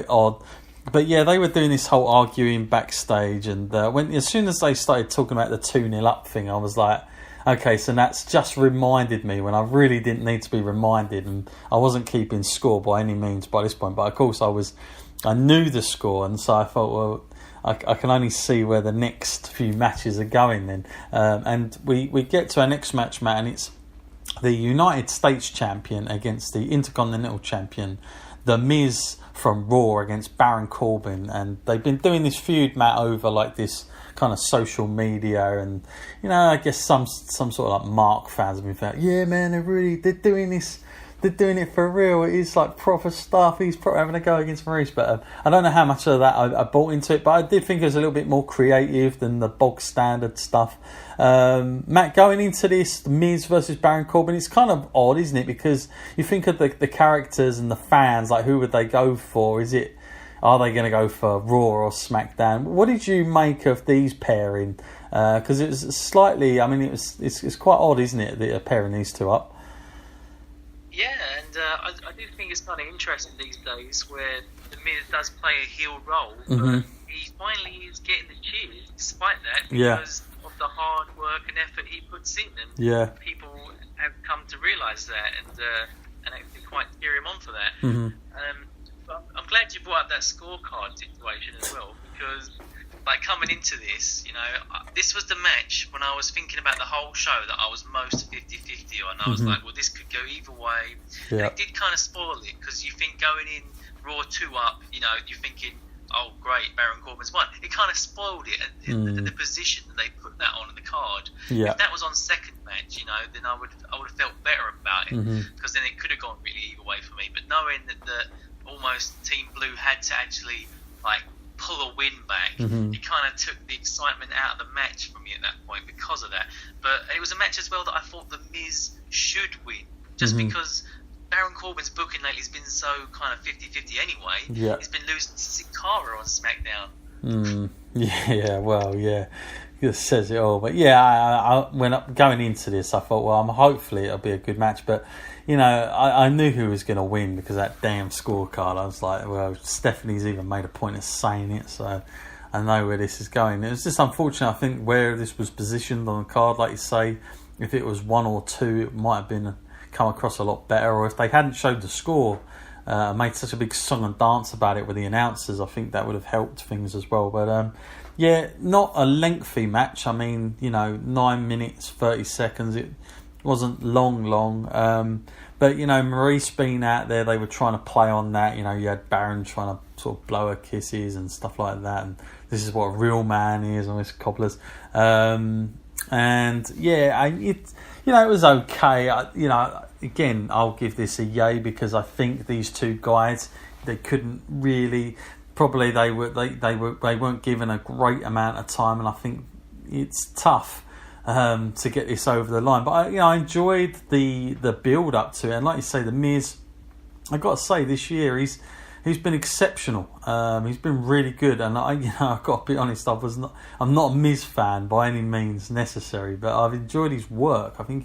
odd. But yeah, they were doing this whole arguing backstage, and as soon as they started talking about the 2-0 up thing, I was like, okay, so that's just reminded me when I really didn't need to be reminded, and I wasn't keeping score by any means by this point. But of course, I knew the score, and so I thought, well, I can only see where the next few matches are going then. And we get to our next match, Matt, and it's the United States champion against the Intercontinental champion, The Miz from Raw, against Baron Corbin. And they've been doing this feud, Matt, over like this kind of social media, and I guess some sort of like Mark fans have been like, yeah man, they're doing this. They're doing it for real. It is like proper stuff. He's probably having a go against Maurice, but I don't know how much of that I bought into it. But I did think it was a little bit more creative than the bog standard stuff. Matt, going into this Miz versus Baron Corbin, it's kind of odd, isn't it? Because you think of the characters and the fans, like who would they go for? Are they going to go for Raw or SmackDown? What did you make of these pairing? Because it was slightly, I mean, it's quite odd, isn't it, that they're pairing these two up? Yeah, and I do think it's kind of interesting these days where The Miz does play a heel role, but he finally is getting the cheers despite that, because of the hard work and effort he puts in, and people have come to realise that and actually quite cheer him on for that. But I'm glad you brought up that scorecard situation as well, because like coming into this, this was the match when I was thinking about the whole show that I was most 50-50 on. I was like, well, this could go either way. And it did kind of spoil it, because you think going in Raw 2 up, you're thinking, oh, great, Baron Corbin's won. It kind of spoiled it, the position that they put that on the card. If that was on second match, then I would have felt better about it, because then it could have gone really either way for me. But knowing that almost Team Blue had to actually, like, pull a win back, it kind of took the excitement out of the match for me at that point because of that. But it was a match as well that I thought The Miz should win, just because Baron Corbin's booking lately has been so kind of 50-50 anyway. He's been losing to Sin Cara on SmackDown. It says it all. But I when going into this, I thought, well, hopefully it'll be a good match. But I knew who was going to win because of that damn scorecard. I was like, well, Stephanie's even made a point of saying it, so I know where this is going. It was just unfortunate, I think, where this was positioned on the card. Like you say, if it was 1 or 2, it might have come across a lot better. Or if they hadn't showed the score, made such a big song and dance about it with the announcers, I think that would have helped things as well. But not a lengthy match. I mean, 9 minutes 30 seconds. It wasn't long. But Maurice being out there, they were trying to play on that. You had Baron trying to sort of blow her kisses and stuff like that, and this is what a real man is on this cobblers. It was okay. Again, I'll give this a yay, because I think these two guys, they couldn't really. Probably they weren't given a great amount of time, and I think it's tough to get this over the line. But I enjoyed the build up to it, and like you say, The Miz, I got to say, this year he's been exceptional. He's been really good, and I've got to be honest, I'm not a Miz fan by any means necessary, but I've enjoyed his work. I think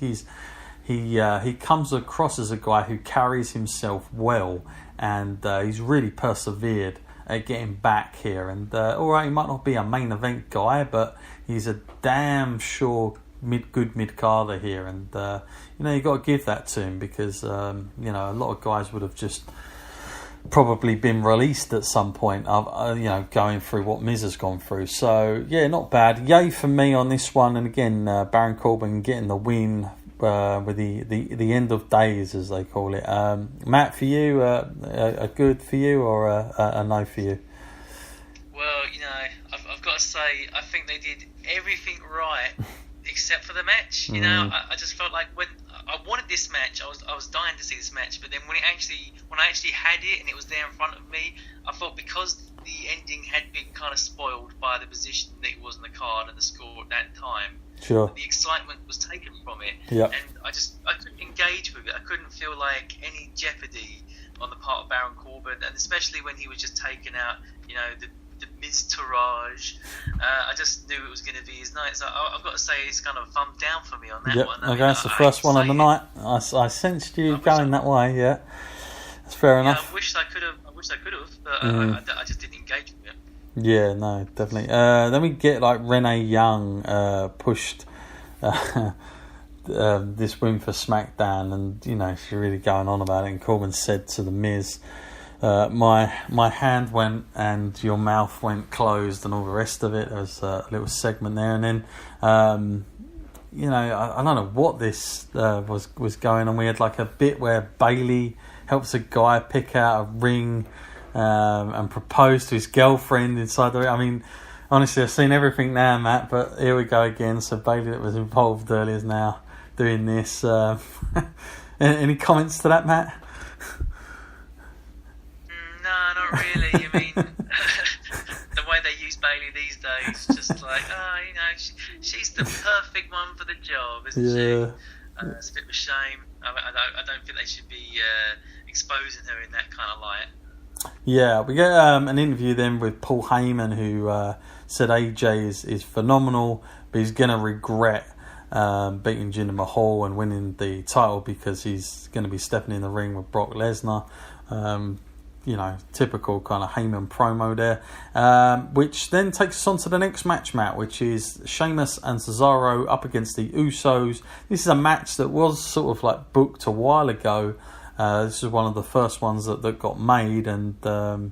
he comes across as a guy who carries himself well, and he's really persevered at getting back here. And alright, he might not be a main event guy, but he's a damn sure good mid-carder here, and you got to give that to him, because a lot of guys would have just probably been released at some point, going through what Miz has gone through. So not bad. Yay for me on this one. And again, Baron Corbin getting the win with the end of days, as they call it. Matt, for you, a good for you, or a no for you? Well, I've got to say, I think they did everything right except for the match. I just felt like when I wanted this match, I was dying to see this match. But then when I actually had it and it was there in front of me, I thought, because the ending had been kind of spoiled by the position that it was in the card and the score at that time. Sure. The excitement was taken from it, and I couldn't engage with it. I couldn't feel like any jeopardy on the part of Baron Corbin, and especially when he was just taking out, the Miz-tourage. I just knew it was going to be his night. So I've got to say, it's kind of a thumb down for me on that one. Okay, that's the first one of the night. I sensed you going that way. Yeah, that's fair enough. I wish I could have wish I could have, but I just didn't engage with it. Yeah, no, definitely. Then we get like Renee Young pushed this win for SmackDown, and she's really going on about it. And Corbin said to the Miz, my hand went and your mouth went closed, and all the rest of it. There was a little segment there, and then I don't know what this was going on. We had like a bit where Bayley helps a guy pick out a ring and propose to his girlfriend inside the ring. I mean, honestly, I've seen everything now, Matt, but here we go again. So Bayley, that was involved earlier, is now doing this. Any comments to that, Matt? No, not really. I mean, the way they use Bayley these days, just like, she's the perfect one for the job, isn't she? It's a bit of a shame. I don't think they should be exposing her in that kind of light. Yeah, we get an interview then with Paul Heyman, who said AJ is phenomenal, but he's going to regret beating Jinder Mahal and winning the title because he's going to be stepping in the ring with Brock Lesnar. Typical kind of Heyman promo there, which then takes us on to the next match, Matt, which is Sheamus and Cesaro up against the Usos. This is a match that was sort of like booked a while ago. This is one of the first ones that got made, and for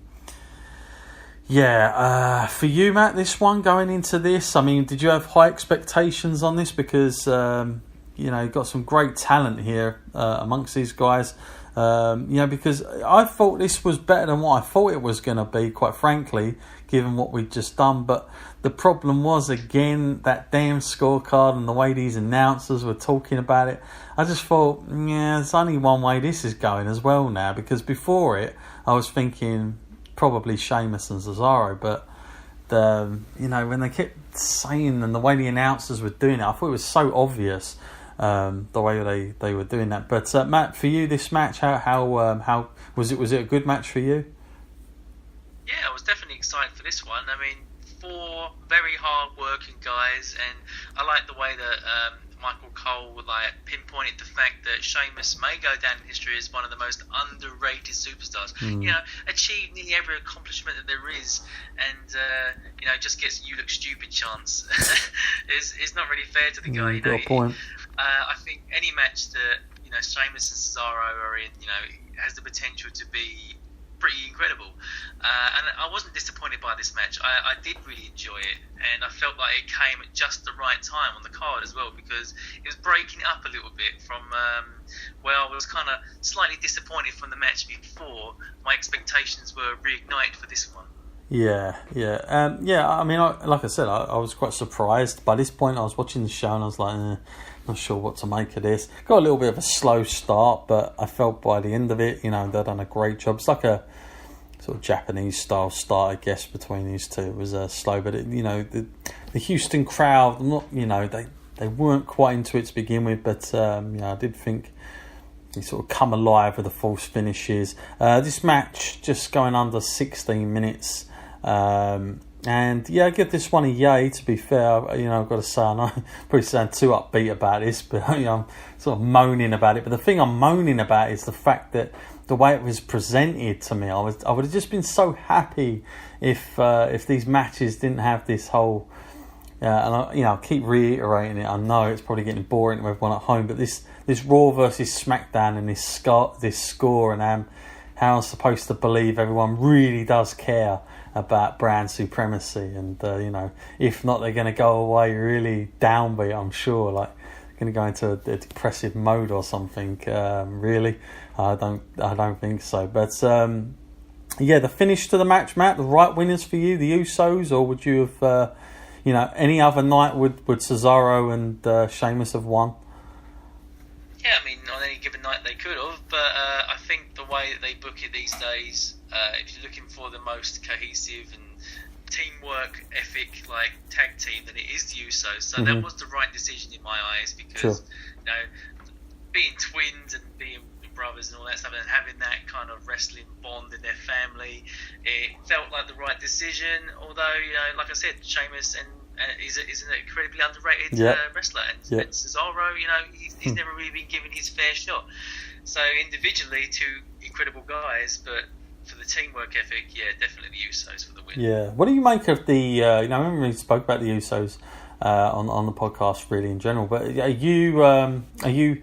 you, Matt, this one going into this, I mean, did you have high expectations on this? Because you've got some great talent here amongst these guys. Because I thought this was better than what I thought it was going to be, quite frankly, given what we'd just done. But the problem was, again, that damn scorecard and the way these announcers were talking about it. I just thought, there's only one way this is going as well now, because before it, I was thinking probably Sheamus and Cesaro, but when they kept saying and the way the announcers were doing it, I thought it was so obvious. The way they were doing that. But Matt, for you, this match, how was it? Was it a good match for you? Yeah, I was definitely excited for this one. I mean, 4 very hard-working guys, and I like the way that Michael Cole pinpointed the fact that Sheamus may go down in history as one of the most underrated superstars. Achieved nearly every accomplishment that there is, and just gets "you look stupid" chance. It's not really fair to the guy. Got a point. I think any match that Sheamus and Cesaro are in, has the potential to be pretty incredible. And I wasn't disappointed by this match. I did really enjoy it, and I felt like it came at just the right time on the card as well, because it was breaking it up a little bit from where I was kind of slightly disappointed from the match before. My expectations were reignited for this one. Yeah. I mean, like I said, I was quite surprised. By this point, I was watching the show and I was like, not sure what to make of this. Got a little bit of a slow start, but I felt by the end of it, they'd done a great job. It's like a sort of Japanese style start, I guess, between these two. It was slow, but the Houston crowd, they weren't quite into it to begin with, but I did think they sort of come alive with the false finishes. This match just going under 16 minutes. And I give this one a yay, to be fair. I've got to say, I know I'm probably sound too upbeat about this, but I'm sort of moaning about it. But the thing I'm moaning about is the fact that the way it was presented to me, I would have just been so happy if these matches didn't have this whole. I keep reiterating it. I know it's probably getting boring to everyone at home, but this Raw versus SmackDown and this score and how I'm supposed to believe everyone really does care about brand supremacy, and if not, they're going to go away really downbeat. I'm sure, like going to go into a depressive mode or something. Really, I don't think so. But the finish to the match, Matt. The right winners for you, the Usos, or would you have, any other night would Cesaro and Sheamus have won? Yeah, I mean, on any given night they could have, but I think the way that they book it these days, if you're looking for the most cohesive and teamwork ethic tag team, then it is the Usos. So that was the right decision in my eyes, because being twins and being brothers and all that stuff, and having that kind of wrestling bond in their family, it felt like the right decision. Although, like I said, Sheamus is an incredibly underrated wrestler, and Cesaro, he's never really been given his fair shot. So individually, 2 incredible guys, but for the the teamwork ethic, definitely the Usos for the win. Yeah. What do you make of the? I remember we spoke about the Usos on the podcast, really in general. But are you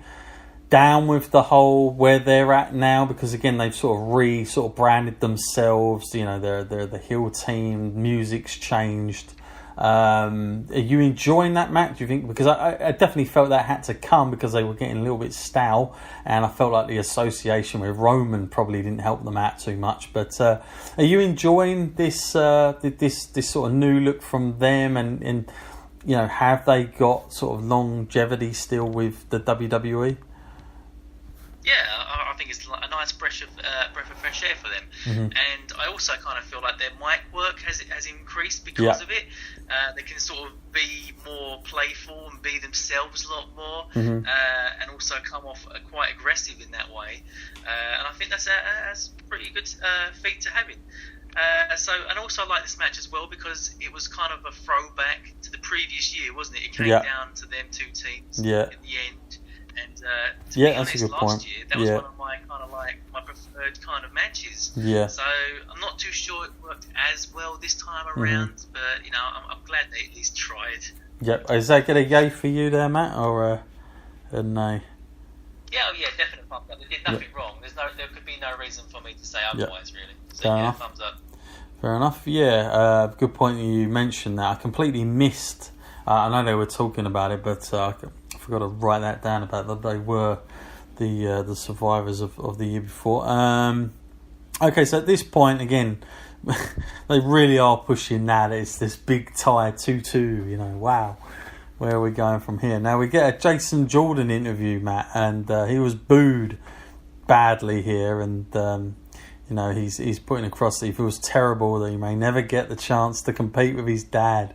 down with the whole where they're at now? Because again, they've sort of branded themselves. They're the heel team. Music's changed. Are you enjoying that match, do you think? Because I definitely felt that had to come because they were getting a little bit stale, and I felt like the association with Roman probably didn't help them out too much. But are you enjoying this this sort of new look from them, and have they got sort of longevity still with the WWE? Yeah, I think it's a nice breath of fresh air for them. Mm-hmm. And I also kind of feel like their mic work has increased because of it. They can sort of be more playful and be themselves a lot more, Mm-hmm. And also come off quite aggressive in that way. And I think that's a pretty good feat to having. And also I like this match as well because it was kind of a throwback to the previous year, wasn't it? It came down to them two teams in the end. And to be honest, that's a good last point. year that was one of my kind of like my preferred kind of matches. Yeah. So I'm not too sure it worked as well this time around, but I'm glad they at least tried. Yep. Is that get a yay for you there, Matt, or a no? Yeah, definite thumbs up. They did nothing wrong. There could be no reason for me to say otherwise, really. So Fair enough. thumbs up. Fair enough. Yeah. Good point that you mentioned that. I completely missed. I know they were talking about it, but I forgot to write that down about that they were the survivors of the year before. Okay, so at this point again, they really are pushing that. It's this big tie 2-2. Wow, where are we going from here? Now we get a Jason Jordan interview, Matt, and he was booed badly here, and he's putting across that he feels terrible that he may never get the chance to compete with his dad.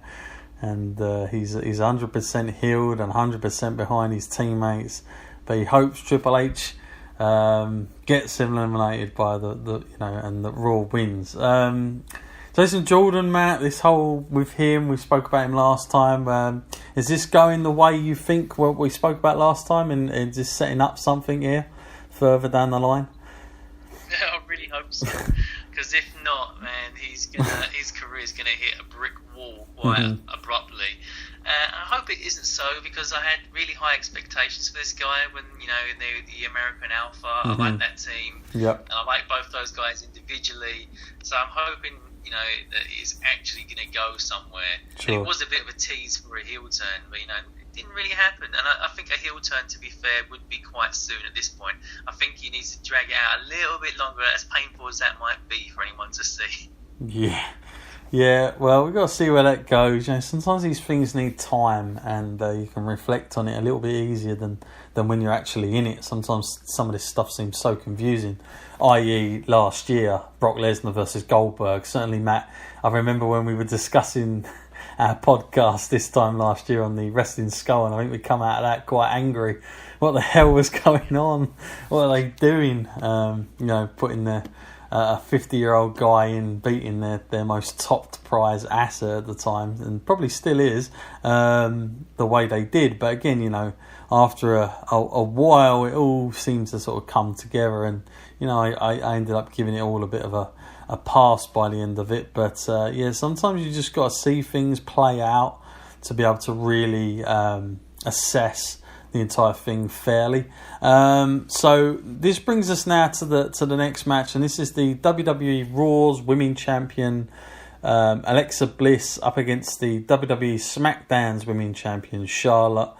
And he's 100% healed and 100% behind his teammates, but he hopes Triple H gets eliminated by and that Raw wins. Jason Jordan, Matt, this whole with him, we spoke about him last time. Is this going the way you think what we spoke about last time, and just setting up something here further down the line? I really hope so, because if not, man, his career's gonna hit a brick wall quite abruptly. I hope it isn't so, because I had really high expectations for this guy when the American Alpha. I like that team. Yep. And I like both those guys individually. So I'm hoping that he's actually going to go somewhere. Sure. And it was a bit of a tease for a heel turn, but it didn't really happen. And I think a heel turn, to be fair, would be quite soon at this point. I think he needs to drag it out a little bit longer, as painful as that might be for anyone to see. Yeah, well, we've got to see where that goes. Sometimes these things need time, and you can reflect on it a little bit easier than when you're actually in it. Sometimes some of this stuff seems so confusing, i.e. last year, Brock Lesnar versus Goldberg. Certainly, Matt, I remember when we were discussing our podcast this time last year on the Wrestling Skull, and I think we come out of that quite angry. What the hell was going on? What are they doing? Putting their... a 50-year-old guy in, beating their most top prize asset at the time, and probably still is, the way they did. But again, after a while, it all seems to sort of come together, and I ended up giving it all a bit of a pass by the end of it. But sometimes you just got to see things play out to be able to really assess the entire thing fairly. So this brings us now to the next match, and this is the WWE Raw's Women's Champion Alexa Bliss up against the WWE SmackDown's Women's Champion Charlotte.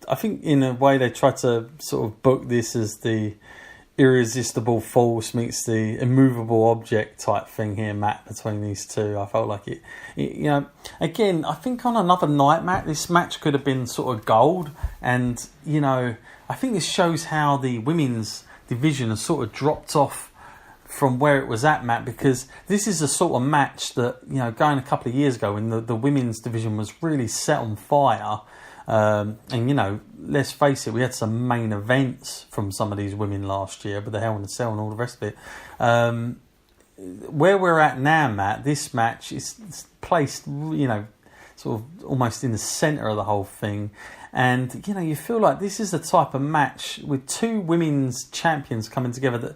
I think in a way they tried to sort of book this as the irresistible force meets the immovable object type thing here, Matt, between these two. I felt like it again, I think on another night, Matt, this match could have been sort of gold. And, I think this shows how the women's division has sort of dropped off from where it was at, Matt, because this is a sort of match that, going a couple of years ago when the women's division was really set on fire. And let's face it, we had some main events from some of these women last year, but the Hell in a Cell and all the rest of it. Where we're at now, Matt, this match is placed, sort of almost in the centre of the whole thing, And, you know, you feel like this is the type of match with two women's champions coming together that